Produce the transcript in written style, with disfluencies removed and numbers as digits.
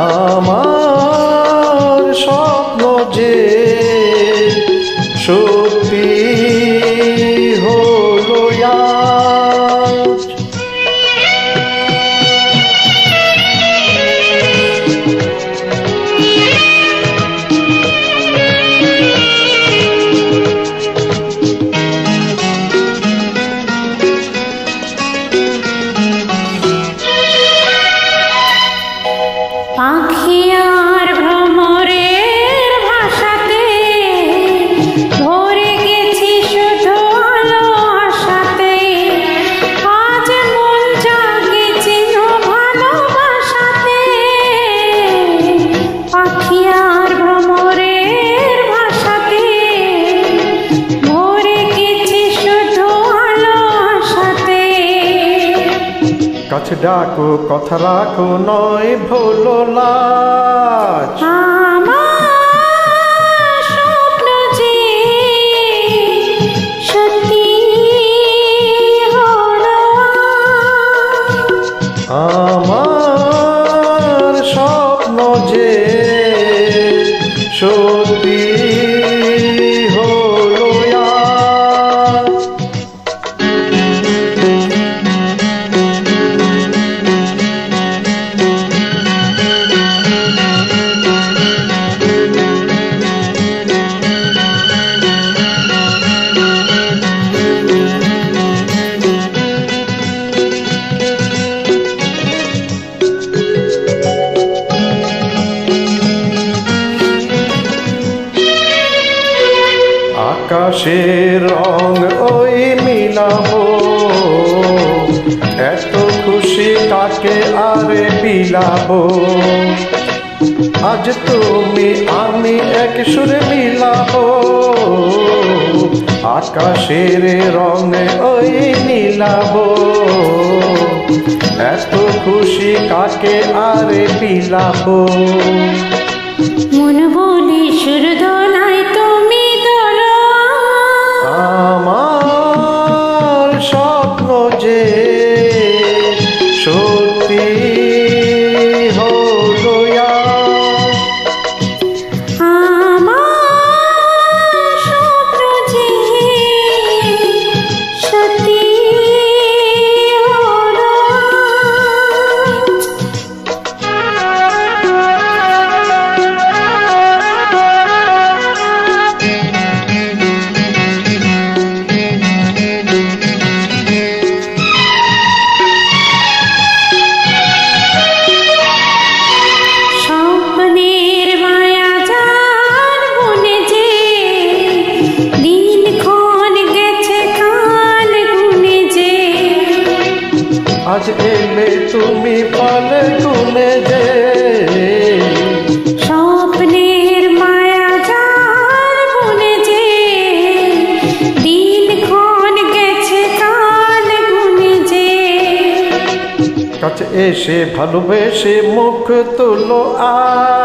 আমার স্বপ্ন যে সত্যি হলো আজ। পাখি আর ভ্রমরের ভাষাতে ভরে গেছি শুধু আলো আশাতে, আজ মন জাগেছে ভালোবাসাতে। পাখি আর ভ্রমরের ভাষাতে ভরে গেছি শুধু আলো আশাতে। কাছে ডাকো কথা রাখো নয় ভোলো লাজ। আমার স্বপ্ন যে সত্যি হলো আজ। আমার স্বপ্ন যে সত্যি হলো আজ। আকাশের রং ওই মিলাবো, এত খুশি কাকে আরে বিলাবো। আজ তুমি আমি এক সুরে মিলাবো, আকাশের রং ওই মিলাবো। এত খুশি কাকে আরে বিলাবো। মন বলি সুর দোলাই তুমি দোলো। আমার স্বপ্ন যে সত্যি হলো আজ। আমার স্বপ্ন যে সত্যি হলো স্বপ্নের মায়া যার বনে যে দিনক্ষণ গেছে কাল গুনে যে। আজ এলে তুমি পালে গুনে যে, স্বপ্নের মায়া যার বনে যে দিনক্ষণ গেছে কাল গুনে যে। কাছে এসে ভালোবেসে মুখ তুলো আজ।